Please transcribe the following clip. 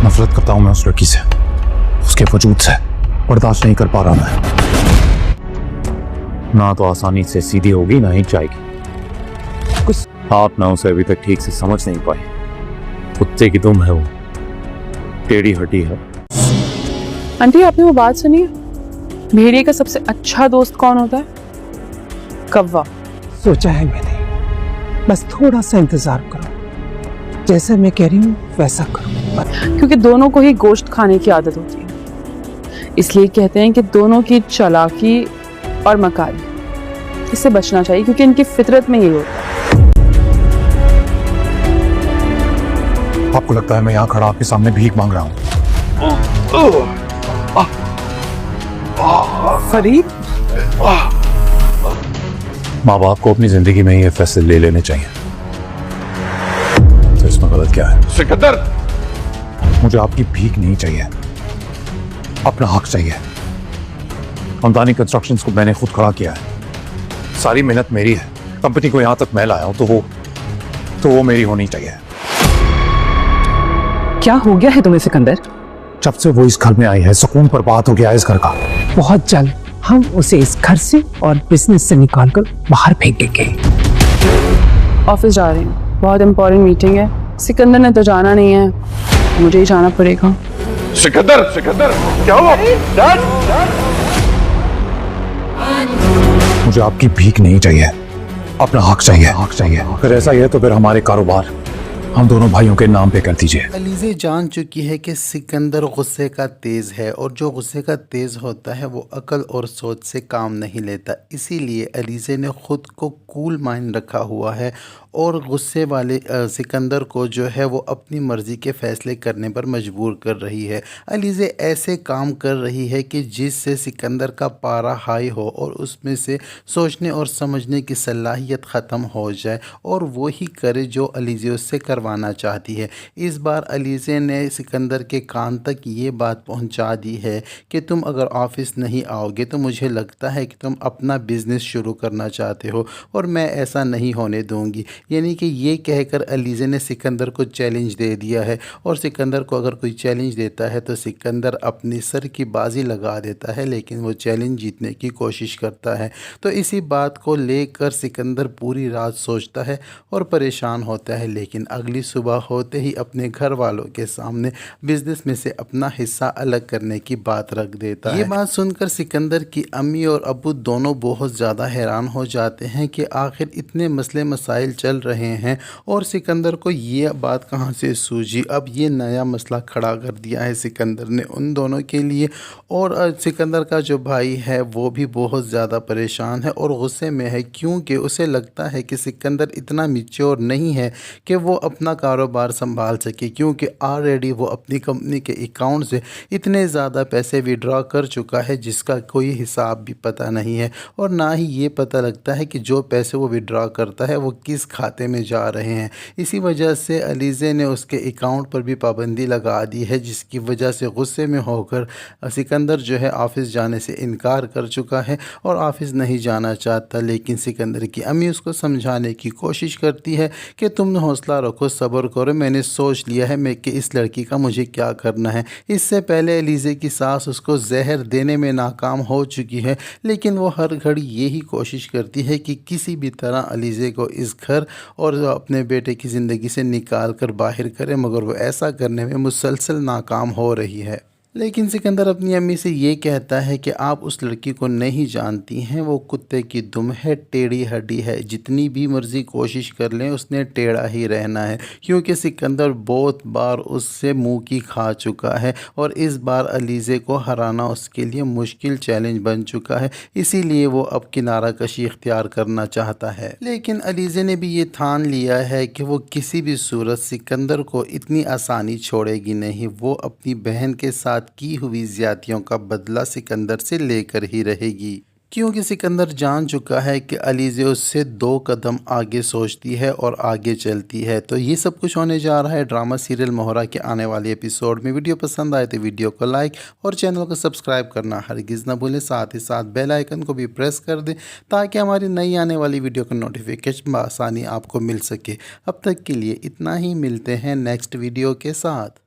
नफरत करता हूं मैं उस लड़की से, उसके वजूद से बर्दाश्त नहीं कर पा रहा मैं। ना तो आसानी से सीधी होगी ना ही जाएगी। कुछ आप ना उसे अभी तक ठीक से समझ नहीं पाए। कुत्ते की दुम है वो, टेढ़ी हड्डी है। आंटी आपने वो बात सुनी है, भेड़िए का सबसे अच्छा दोस्त कौन होता है? कौवा। सोचा है मैंने, बस थोड़ा सा इंतजार करो, जैसा मैं कह रही हूँ वैसा करो। क्योंकि दोनों को ही गोश्त खाने की आदत होती है, इसलिए कहते हैं कि दोनों की चालाकी और मकारी, इससे बचना चाहिए क्योंकि इनकी फितरत में यही होता है। आपको लगता है मैं यहाँ खड़ा आपके सामने भीख मांग रहा हूँ? फरीद, माँ बाप को अपनी जिंदगी में ये फैसले ले लेने चाहिए, तो इसमें गलत क्या है? सिकंदर, मुझे आपकी भीख नहीं चाहिए, अपना हक चाहिए। हमदानी कंस्ट्रक्शंस को मैंने खुद खड़ा किया है, सारी मेहनत मेरी है। कंपनी को यहां तक मैं लाया हूं तो वो मेरी होनी चाहिए। क्या हो गया है तुम्हें सिकंदर? जब से वो इस घर में आई है सुकून बर्बाद हो गया है इस घर का। बहुत जल्द हम उसे इस घर से और बिजनेस से निकालकर बाहर फेंक देंगे। ऑफिस जा रही हूँ, बहुत इंपॉर्टेंट मीटिंग है। सिकंदर ने तो जाना नहीं है, मुझे ही जाना पड़ेगा। सिकंदर, सिकंदर, क्या हुआ? मुझे आपकी भीख नहीं चाहिए, अपना हक चाहिए, हक चाहिए। अगर ऐसा ही है तो फिर हमारे कारोबार हम दोनों भाइयों के नाम पे कर दीजिए। अलीज़े जान चुकी है कि सिकंदर गुस्से का तेज़ है और जो गुस्से का तेज़ होता है वो अकल और सोच से काम नहीं लेता। इसीलिए अलीज़े ने ख़ुद को कूल माइंड रखा हुआ है और गुस्से वाले सिकंदर को जो है वो अपनी मर्ज़ी के फ़ैसले करने पर मजबूर कर रही है। अलीज़े ऐसे काम कर रही है कि जिससे सिकंदर का पारा हाई हो और उसमें से सोचने और समझने की सलाहियत ख़त्म हो जाए और वो ही करे जो अलीज़े उससे करवाना चाहती है। इस बार अलीज़े ने सिकंदर के कान तक ये बात पहुंचा दी है कि तुम अगर ऑफ़िस नहीं आओगे तो मुझे लगता है कि तुम अपना बिज़नेस शुरू करना चाहते हो और मैं ऐसा नहीं होने दूंगी। यानी कि ये कहकर अलीज़े ने सिकंदर को चैलेंज दे दिया है और सिकंदर को अगर कोई चैलेंज देता है तो सिकंदर अपनी सर की बाजी लगा देता है, लेकिन वो चैलेंज जीतने की कोशिश करता है। तो इसी बात को लेकर सिकंदर पूरी रात सोचता है और परेशान होता है, लेकिन अगली सुबह होते ही अपने घर वालों के सामने बिजनेस में से अपना हिस्सा अलग करने की बात रख देता है। ये बात सुनकर सिकंदर की अम्मी और अब्बू दोनों बहुत ज़्यादा हैरान हो जाते हैं कि आखिर इतने मसले मसाइल चल रहे हैं और सिकंदर को ये बात कहाँ से सूझी। अब ये नया मसला खड़ा कर दिया है सिकंदर ने उन दोनों के लिए। और सिकंदर का जो भाई है वो भी बहुत ज़्यादा परेशान है और गुस्से में है, क्योंकि उसे लगता है कि सिकंदर इतना मैच्योर नहीं है कि वो अपना कारोबार संभाल सके, क्योंकि ऑलरेडी वो अपनी कंपनी के अकाउंट से इतने ज़्यादा पैसे विड्रॉ कर चुका है जिसका कोई हिसाब भी पता नहीं है और ना ही ये पता लगता है कि जो पैसे वो विड्रॉ करता है वो किस खाते में जा रहे हैं। इसी वजह से अलीज़े ने उसके अकाउंट पर भी पाबंदी लगा दी है, जिसकी वजह से गुस्से में होकर सिकंदर जो है ऑफ़िस जाने से इनकार कर चुका है और ऑफ़िस नहीं जाना चाहता। लेकिन सिकंदर की अम्मी उसको समझाने की कोशिश करती है कि तुम हौसला रखो, सब्र करो, मैंने सोच लिया है मैं कि इस लड़की का मुझे क्या करना है। इससे पहले अलीज़े की सास उसको जहर देने में नाकाम हो चुकी है, लेकिन वो हर घड़ी यही कोशिश करती है कि किसी भी तरह अलीज़े को इस घर और अपने बेटे की ज़िंदगी से निकाल कर बाहर करे, मगर वो ऐसा करने में मुसलसल नाकाम हो रही है। लेकिन सिकंदर अपनी अम्मी से ये कहता है कि आप उस लड़की को नहीं जानती हैं, वो कुत्ते की दुम है, टेढ़ी हड्डी है, जितनी भी मर्ज़ी कोशिश कर लें उसने टेढ़ा ही रहना है, क्योंकि सिकंदर बहुत बार उससे मुंह की खा चुका है और इस बार अलीज़े को हराना उसके लिए मुश्किल चैलेंज बन चुका है। इसीलिए वो अब किनारा कशी इख्तियार करना चाहता है। लेकिन अलीज़े ने भी ये ठान लिया है कि वो किसी भी सूरत सिकंदर को इतनी आसानी छोड़ेगी नहीं। वो अपनी बहन के साथ की हुई ज्यादतियों का बदला सिकंदर से लेकर ही रहेगी, क्योंकि सिकंदर जान चुका है कि अलीज़े उससे 2 कदम आगे सोचती है और आगे चलती है। तो ये सब कुछ होने जा रहा है ड्रामा सीरियल मोहरा के आने वाले एपिसोड में। वीडियो पसंद आए तो वीडियो को लाइक और चैनल को सब्सक्राइब करना हरगिज़ ना भूलें। साथ ही साथ बेल आइकन को भी प्रेस कर दें ताकि हमारी नई आने वाली वीडियो का नोटिफिकेशन बआसानी आपको मिल सके। अब तक के लिए इतना ही, मिलते हैं नेक्स्ट वीडियो के साथ।